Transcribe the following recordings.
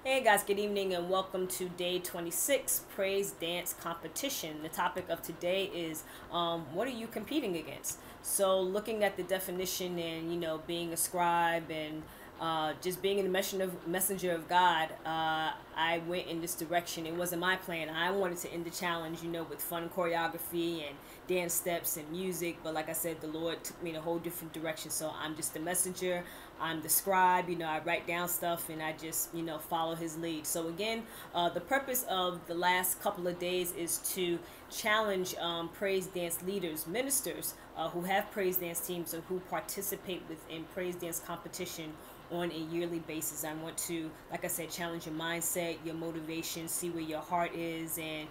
Hey guys, good evening and welcome to day 26 praise dance competition. The topic of today is what are you competing against? So looking at the definition and being a scribe and just being in the messenger of God, I went in this direction. It wasn't my plan. I wanted to end the challenge, with fun choreography and dance steps and music. But like I said, the Lord took me in a whole different direction. So I'm just the messenger. I'm the scribe. I write down stuff and I just, follow his lead. So again, the purpose of the last couple of days is to challenge praise dance leaders, ministers who have praise dance teams or who participate within praise dance competition on a yearly basis. I want to, like I said, challenge your mindset, your motivation, see where your heart is, and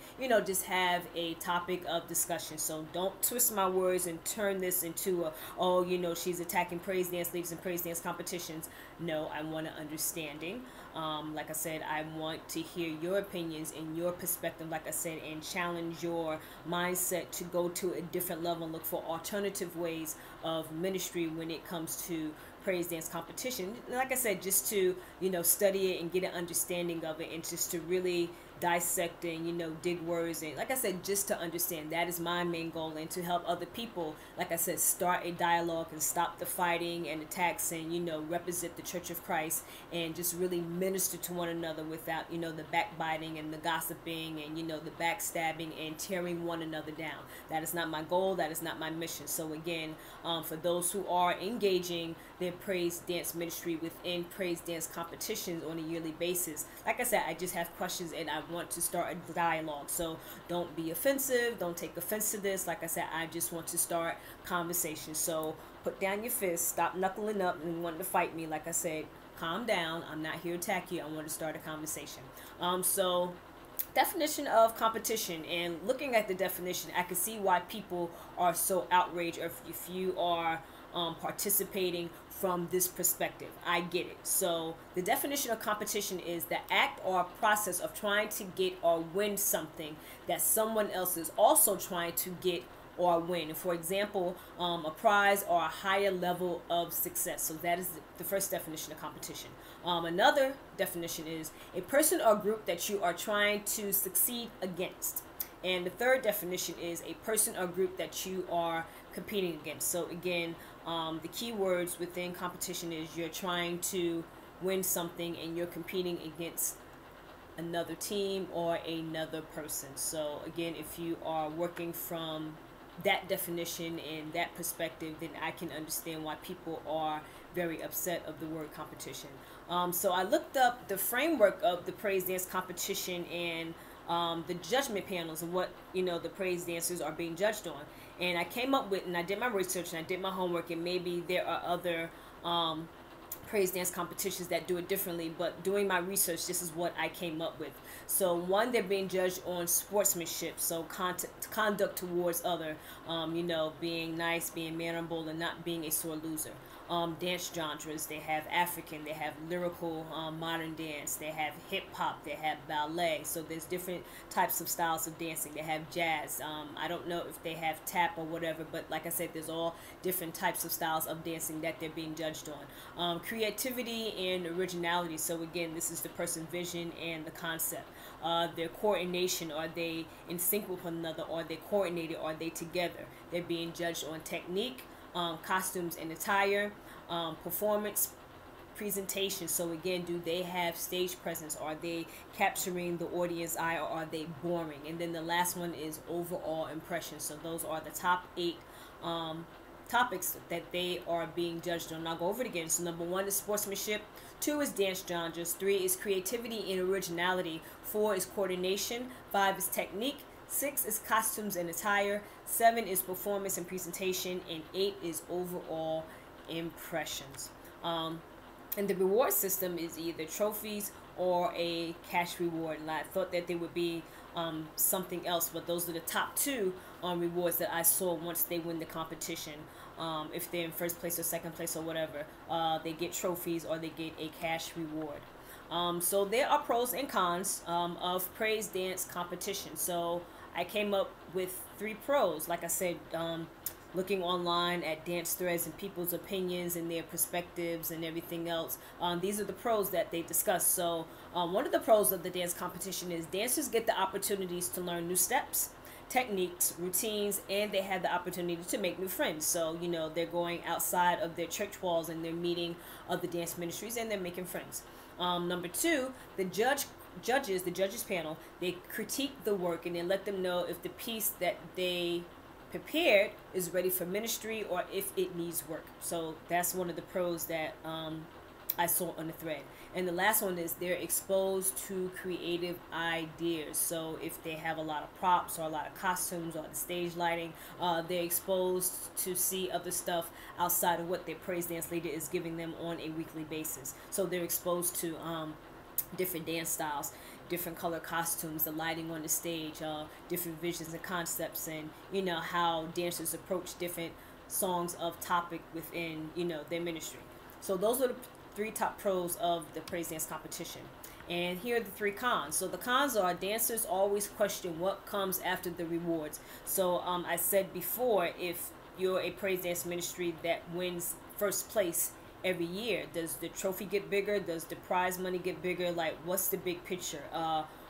just have a topic of discussion. So don't twist my words and turn this into she's attacking praise dance leagues and praise dance competitions. No, I want an understanding. Like I said, I want to hear your opinions and your perspective, like I said, and challenge your mindset to go to a different level and look for alternative ways of ministry when it comes to praise dance competition. Like I said, just to study it and get an understanding of it, and just to really dissect and dig words, and like I said, just to understand. That is my main goal, and to help other people, like I said, start a dialogue and stop the fighting and attacks, and represent the Church of Christ, and just really minister to one another without the backbiting and the gossiping and the backstabbing and tearing one another down. That is not my goal. That is not my mission. So again, for those who are engaging their praise dance ministry within praise dance competitions on a yearly basis, like I said, I just have questions and I want to start a dialogue. So don't be offensive. Don't take offense to this. Like I said, I just want to start conversation. So put down your fists, stop knuckling up and wanting to fight me. Like I said, calm down. I'm not here to attack you. I want to start a conversation. So definition of competition, and looking at the definition, I can see why people are so outraged if you are participating from this perspective. I get it. So the definition of competition is the act or process of trying to get or win something that someone else is also trying to get or win. For example, a prize or a higher level of success. So that is the first definition of competition. Another definition is a person or group that you are trying to succeed against. And the third definition is a person or group that you are competing against. So again, the key words within competition is you're trying to win something and you're competing against another team or another person. So again, if you are working from that definition and that perspective, then I can understand why people are very upset of the word competition. So I looked up the framework of the praise dance competition and the judgment panels and what the praise dancers are being judged on, and I came up with, and I did my research and I did my homework, and maybe there are other praise dance competitions that do it differently, but doing my research, this is what I came up with. So one, they're being judged on sportsmanship, so conduct towards other, being nice, being mannerable, and not being a sore loser. Dance genres, they have African, they have lyrical, modern dance, they have hip-hop, they have ballet. So there's different types of styles of dancing. They have jazz. I don't know if they have tap or whatever, but like I said, there's all different types of styles of dancing that they're being judged on. Creativity and originality. So again, this is the person's vision and the concept. Their coordination, are they in sync with one another? Are they coordinated? Are they together? They're being judged on technique, costumes and attire, performance, presentation. So again, do they have stage presence? Are they capturing the audience eye, or are they boring? And then the last one is overall impression. So those are the top 8 topics that they are being judged on. I'll go over it again. So number 1 is sportsmanship, 2 is dance genres, 3 is creativity and originality, 4 is coordination, 5 is technique, 6 is costumes and attire, 7 is performance and presentation, and 8 is overall impressions. And the reward system is either trophies or a cash reward. And I thought that there would be something else, but those are the top 2 rewards that I saw once they win the competition. If they're in first place or second place or whatever, they get trophies or they get a cash reward. So there are pros and cons of praise dance competition. So I came up with 3 pros. Like I said, looking online at dance threads and people's opinions and their perspectives and everything else, these are the pros that they discuss. So one of the pros of the dance competition is dancers get the opportunities to learn new steps, techniques, routines, and they have the opportunity to make new friends. So, you know, they're going outside of their church walls and they're meeting other dance ministries and they're making friends. Number two, the judges panel, they critique the work and they let them know if the piece that they prepared is ready for ministry or if it needs work. So that's one of the pros that I saw on the thread. And the last one is they're exposed to creative ideas. So if they have a lot of props or a lot of costumes or the stage lighting, they're exposed to see other stuff outside of what their praise dance leader is giving them on a weekly basis. So they're exposed to different dance styles, different color costumes, the lighting on the stage, different visions and concepts, and you know how dancers approach different songs of topic within, you know, their ministry. So those are the three top pros of the praise dance competition. And here are the three cons. So the cons are dancers always question what comes after the rewards. So I said before, if you're a praise dance ministry that wins first place every year, does the trophy get bigger? Does the prize money get bigger? Like, what's the big picture?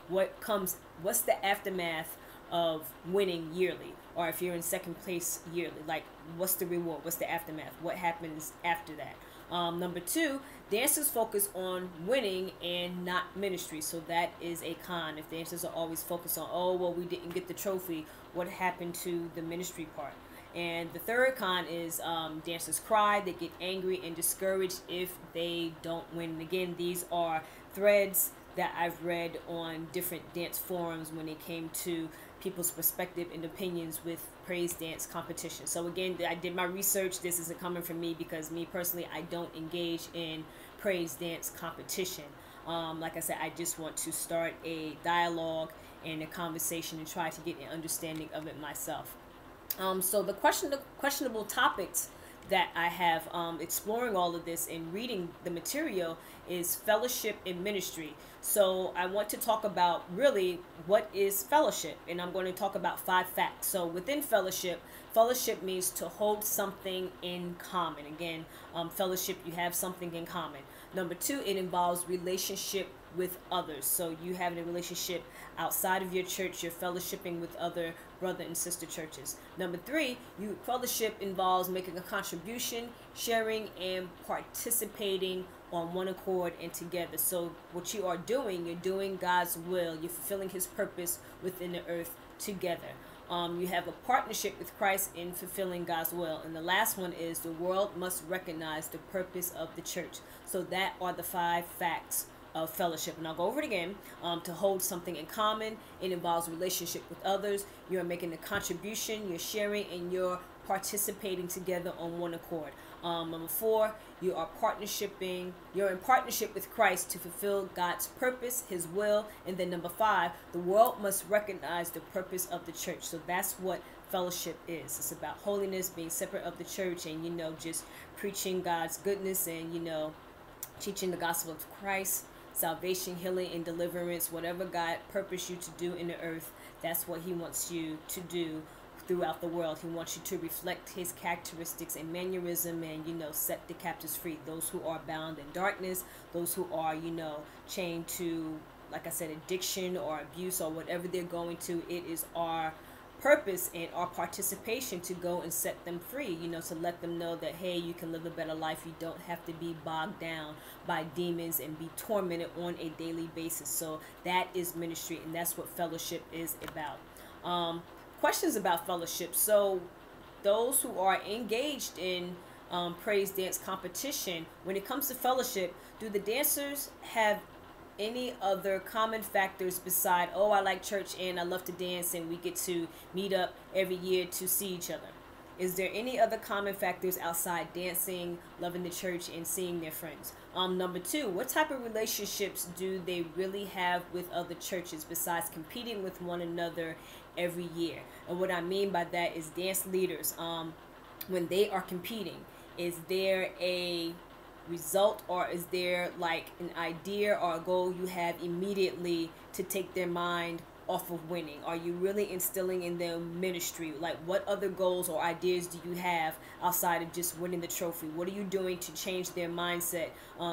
What's the aftermath of winning yearly? Or if you're in second place yearly, like, what's the reward? What's the aftermath? What happens after that? Number two, dancers focus on winning and not ministry. So that is a con. If dancers are always focused on, oh, well, we didn't get the trophy, what happened to the ministry part? And the third con is dancers cry, they get angry and discouraged if they don't win. And again, these are threads that I've read on different dance forums when it came to people's perspective and opinions with praise dance competition. So again, I did my research. This isn't coming from me because me personally, I don't engage in praise dance competition. Like I said, I just want to start a dialogue and a conversation and try to get an understanding of it myself. So the questionable topics that I have exploring all of this and reading the material is fellowship and ministry. So I want to talk about really what is fellowship, and I'm going to talk about 5 facts. So within fellowship means to hold something in common. Again, fellowship, you have something in common. Number 2, it involves relationship with others. So you having a relationship outside of your church, you're fellowshipping with other brother and sister churches. Number 3, fellowship involves making a contribution, sharing, and participating on one accord and together. So what you are doing, you're doing God's will, you're fulfilling his purpose within the earth together. You have a partnership with Christ in fulfilling God's will. And the last one is the world must recognize the purpose of the church. So that are the 5 facts of fellowship. And I'll go over it again. To hold something in common, it involves relationship with others. You're making a contribution, you're sharing, and you're participating together on one accord. Number 4, you're in partnership with Christ to fulfill God's purpose, his will. And then number 5, the world must recognize the purpose of the church. So that's what fellowship is. It's about holiness, being separate of the church, and, you know, just preaching God's goodness and, you know, teaching the gospel of Christ, salvation, healing, and deliverance. Whatever God purposed you to do in the earth, that's what he wants you to do throughout the world. He wants you to reflect his characteristics and mannerism and, you know, set the captives free. Those who are bound in darkness, those who are, you know, chained to, like I said, addiction or abuse or whatever they're going to, it is our purpose and our participation to go and set them free, you know, to let them know that, hey, you can live a better life. You don't have to be bogged down by demons and be tormented on a daily basis. So that is ministry, and that's what fellowship is about. Questions about fellowship. So those who are engaged in praise dance competition, when it comes to fellowship, do the dancers have any other common factors beside, oh, I like church and I love to dance and we get to meet up every year to see each other? Is there any other common factors outside dancing, loving the church, and seeing their friends? Number 2, what type of relationships do they really have with other churches besides competing with one another every year? And what I mean by that is dance leaders, when they are competing, is there a result or is there like an idea or a goal you have immediately to take their mind off of winning? Are you really instilling in them ministry? Like, what other goals or ideas do you have outside of just winning the trophy? What are you doing to change their mindset,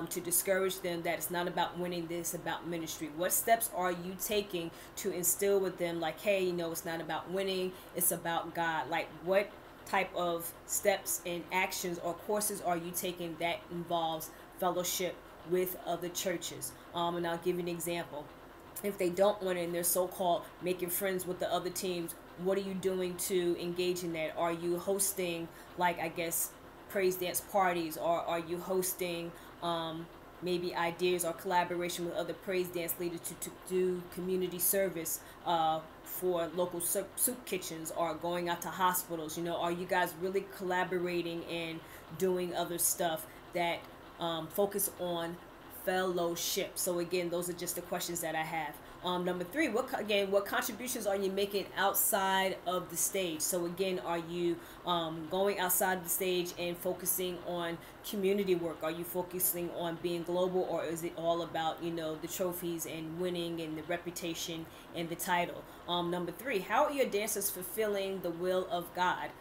to discourage them that it's not about winning, this about ministry? What steps are you taking to instill with them, like, hey, it's not about winning, it's about God? Like, what type of steps and actions or courses are you taking that involves fellowship with other churches? And I'll give you an example. If they don't win and they're so-called making friends with the other teams, what are you doing to engage in that? Are you hosting, like, I guess, praise dance parties, or are you hosting maybe ideas or collaboration with other praise dance leaders to do community service for local soup kitchens, or going out to hospitals? Are you guys really collaborating and doing other stuff that focus on fellowship? So again, those are just the questions that I have. Number 3, what contributions are you making outside of the stage? So again, are you going outside of the stage and focusing on community work? Are you focusing on being global, or is it all about the trophies and winning and the reputation and the title? Number 3, how are your dancers fulfilling the will of God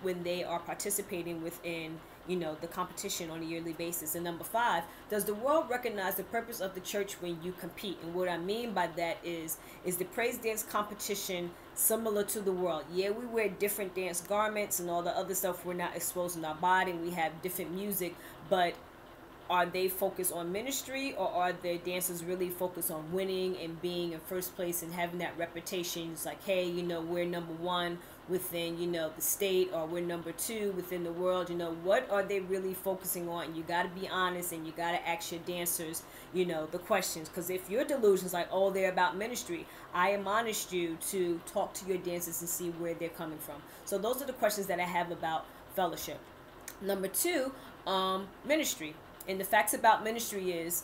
when they are participating within the competition on a yearly basis? And number 5, does the world recognize the purpose of the church when you compete? And what I mean by that is the praise dance competition similar to the world? Yeah, we wear different dance garments and all the other stuff. We're not exposing our body. We have different music, but are they focused on ministry, or are the dancers really focused on winning and being in first place and having that reputation? It's like, hey, we're number 1 within, the state, or we're number 2 within the world. What are they really focusing on? You got to be honest, and you got to ask your dancers, the questions. Because if your delusion's like, oh, they're about ministry, I admonish you to talk to your dancers and see where they're coming from. So those are the questions that I have about fellowship. Number 2, ministry. And the facts about ministry is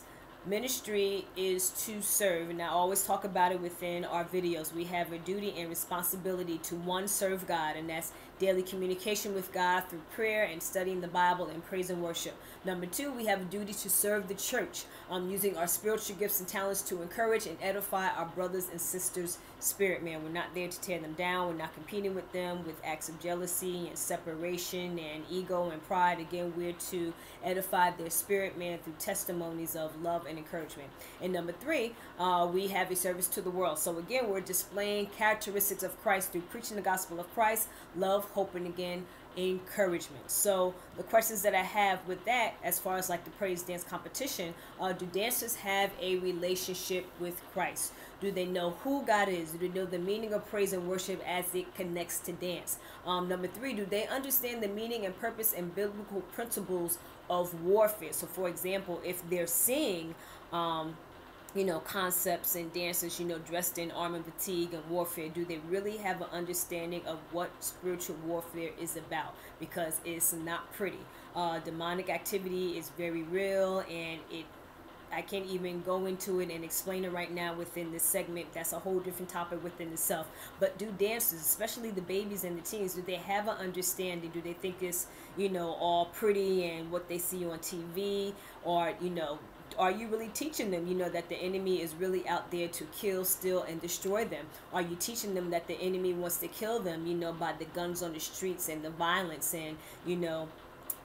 to serve. And I always talk about it within our videos. We have a duty and responsibility to, 1, serve God, and that's daily communication with God through prayer and studying the Bible and praise and worship. Number 2, we have a duty to serve the church, using our spiritual gifts and talents to encourage and edify our brothers and sisters' spirit man. We're not there to tear them down. We're not competing with them with acts of jealousy and separation and ego and pride. Again, we're to edify their spirit man through testimonies of love and encouragement. And number 3, we have a service to the world. So again, we're displaying characteristics of Christ through preaching the gospel of Christ, love, hope, and again, encouragement. So the questions that I have with that, as far as like the praise dance competition, do dancers have a relationship with Christ? Do they know who God is? Do they know the meaning of praise and worship as it connects to dance? Number 3, do they understand the meaning and purpose and biblical principles of warfare? So for example, if they're seeing concepts and dancers, dressed in armor, fatigue, and warfare, do they really have an understanding of what spiritual warfare is about? Because it's not pretty. Demonic activity is very real, and I can't even go into it and explain it right now within this segment. That's a whole different topic within itself. But do dancers, especially the babies and the teens, do they have an understanding? Do they think it's, all pretty and what they see on TV? Or, are you really teaching them, that the enemy is really out there to kill, steal, and destroy them? Are you teaching them that the enemy wants to kill them, by the guns on the streets and the violence and,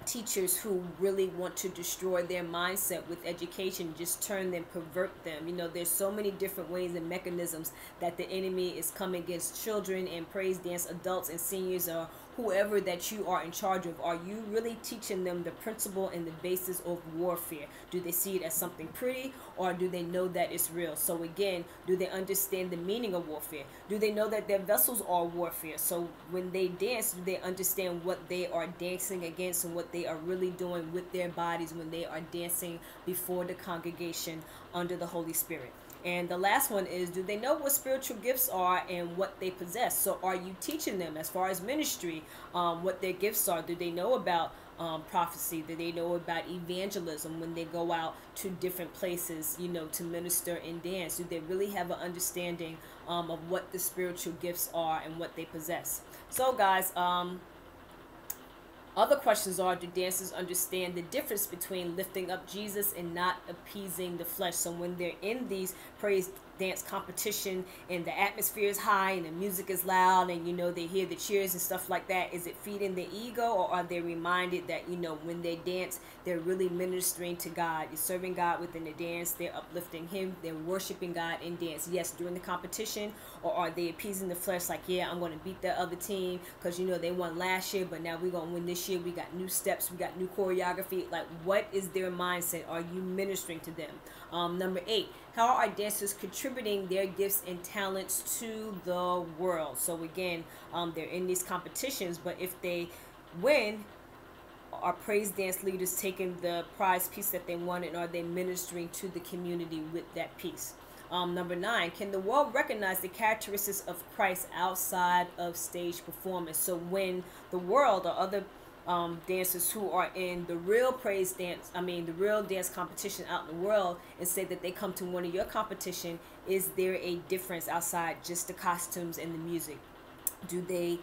teachers who really want to destroy their mindset with education, just turn them, pervert them? There's so many different ways and mechanisms that the enemy is coming against children and praise dance adults and seniors, or whoever that you are in charge of. Are you really teaching them the principle and the basis of warfare? Do they see it as something pretty, or do they know that it's real? So again, do they understand the meaning of warfare? Do they know that their vessels are warfare? So when they dance, do they understand what they are dancing against and what they are really doing with their bodies when they are dancing before the congregation under the Holy Spirit? And the last one is, do they know what spiritual gifts are and what they possess? So are you teaching them, as far as ministry, what their gifts are? Do they know about prophecy? Do they know about evangelism when they go out to different places, to minister and dance? Do they really have an understanding of what the spiritual gifts are and what they possess? So guys, other questions are, do dancers understand the difference between lifting up Jesus and not appeasing the flesh? So when they're in these praise dance competition and the atmosphere is high and the music is loud and they hear the cheers and stuff like that, is it feeding the ego, or are they reminded that when they dance they're really ministering to God? You're serving God within the dance, they're uplifting him, they're worshiping God in dance, yes, during the competition? Or are they appeasing the flesh, like, yeah, I'm going to beat that other team because they won last year, but now we're going to win this year, we got new steps, we got new choreography? Like, what is their mindset? Are you ministering to them? Number 8, how are dancers contributing their gifts and talents to the world? So again, they're in these competitions, but if they win, are praise dance leaders taking the prize piece that they wanted, and are they ministering to the community with that piece? Number 9, can the world recognize the characteristics of Christ outside of stage performance? So when the world or other dancers who are in the real the real dance competition out in the world, and say that they come to one of your competition, is there a difference outside just the costumes and the music? Do they,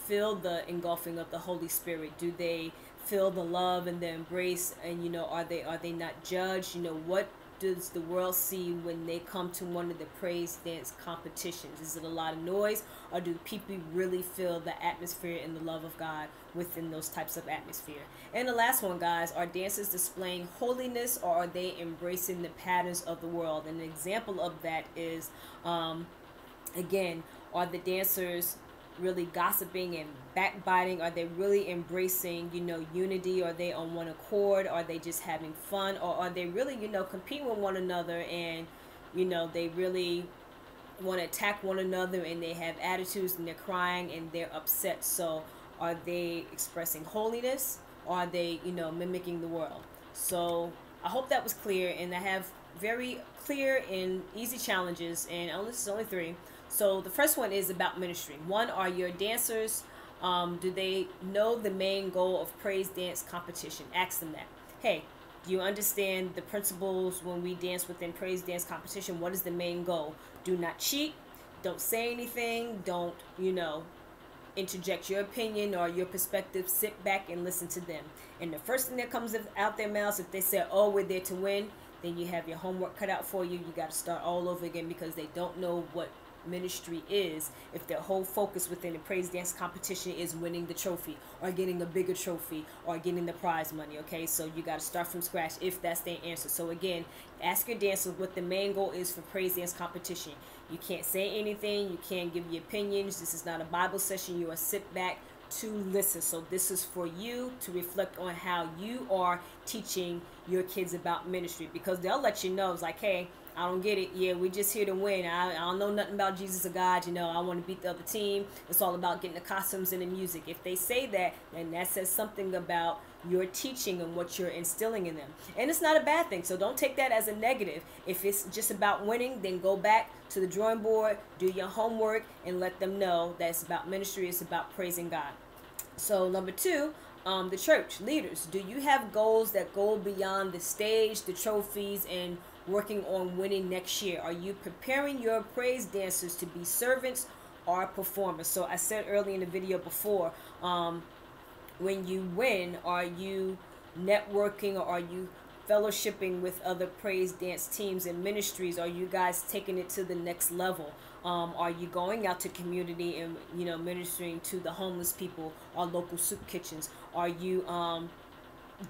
feel the engulfing of the Holy Spirit? Do they feel the love and the embrace? And are they not judged? What does the world see when they come to one of the praise dance competitions? Is it a lot of noise, or do people really feel the atmosphere and the love of God within those types of atmosphere? And the last one, guys, are dancers displaying holiness, or are they embracing the patterns of the world? And an example of that is, again, are the dancers really gossiping and backbiting? Are they really embracing unity? Are they on one accord? Are they just having fun? Or are they really competing with one another, and they really want to attack one another, and they have attitudes, and they're crying and they're upset? So are they expressing holiness, or are they mimicking the world? So I hope that was clear, and I have very clear and easy challenges, and this is only 3. So the first one is about ministry. 1, are your dancers, do they know the main goal of praise dance competition? Ask them that. Hey, do you understand the principles when we dance within praise dance competition? What is the main goal? Do not cheat. Don't say anything. Don't, interject your opinion or your perspective. Sit back and listen to them. And the first thing that comes out their mouths, if they say, oh, we're there to win, then you have your homework cut out for you. You got to start all over again, because they don't know what ministry is if their whole focus within the praise dance competition is winning the trophy, or getting a bigger trophy, or getting the prize money. Okay, so you got to start from scratch if that's their answer. So again, ask your dancers what the main goal is for praise dance competition. You can't say anything, you can't give your opinions. This is not a Bible session. You are sit back to listen. So this is for you to reflect on how you are teaching your kids about ministry, because they'll let you know, it's like, hey, I don't get it. Yeah, we're just here to win. I don't know nothing about Jesus or God. I want to beat the other team. It's all about getting the costumes and the music. If they say that, then that says something about your teaching and what you're instilling in them. And it's not a bad thing, so don't take that as a negative. If it's just about winning, then go back to the drawing board, do your homework, and let them know that it's about ministry, it's about praising God. So number 2, the church leaders, do you have goals that go beyond the stage, the trophies, and working on winning next year? Are you preparing your praise dancers to be servants or performers? So I said earlier in the video before, when you win, are you networking, or are you fellowshipping with other praise dance teams and ministries? Are you guys taking it to the next level? Are you going out to community and ministering to the homeless people or local soup kitchens? Are you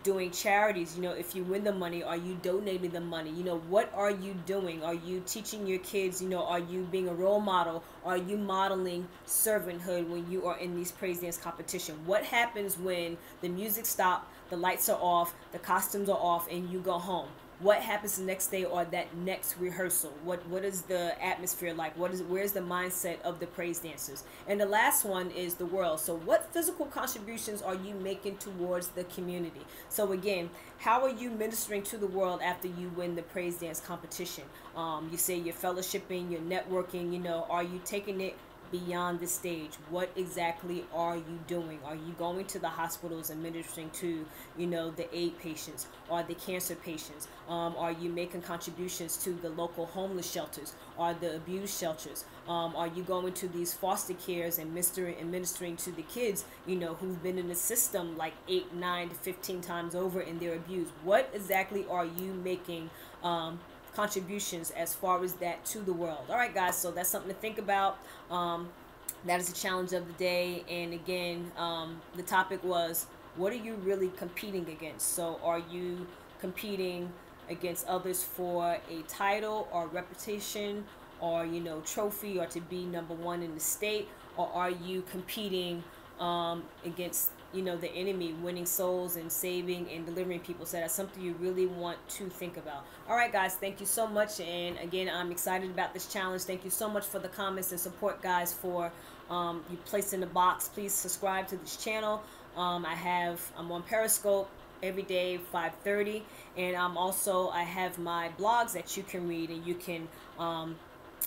doing charities? If you win the money, are you donating the money? What are you doing? Are you teaching your kids? Are you being a role model? Are you modeling servanthood when you are in these praise dance competition? What happens when the music stops, the lights are off, the costumes are off, and you go home? What happens the next day or that next rehearsal? What is the atmosphere like? Where's the mindset of the praise dancers? And the last one is the world. So what physical contributions are you making towards the community? So again, how are you ministering to the world after you win the praise dance competition? You say you're fellowshipping, you're networking, are you taking it beyond the stage? What exactly are you doing? Are you going to the hospitals and ministering to the AIDS patients or the cancer patients? Are you making contributions to the local homeless shelters or the abuse shelters? Are you going to these foster cares and ministering to the kids who've been in the system like 8, 9 to 15 times over and they're abused? What exactly are you making contributions as far as that to the world. All right, guys, so that's something to think about. That is the challenge of the day. And again, the topic was, what are you really competing against? So are you competing against others for a title or reputation, or trophy, or to be number one in the state? Or are you competing against the enemy, winning souls and saving and delivering people? So that's something you really want to think about. All right, guys, thank you so much. And again, I'm excited about this challenge. Thank you so much for the comments and support, guys, for you placed in the box. Please subscribe to this channel. I'm on Periscope every day 5:30, and I have my blogs that you can read, and you can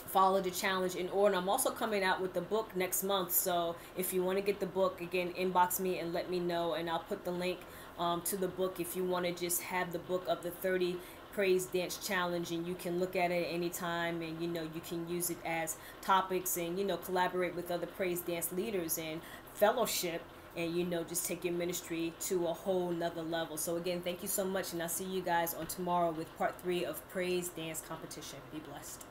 follow the challenge in order. I'm also coming out with the book next month, so if you want to get the book, again, inbox me and let me know, and I'll put the link to the book if you want to just have the book of the 30 praise dance challenge, and you can look at it anytime, and you can use it as topics, and collaborate with other praise dance leaders and fellowship, and just take your ministry to a whole nother level. So again, thank you so much, and I'll see you guys on tomorrow with part 3 of praise dance competition. Be blessed.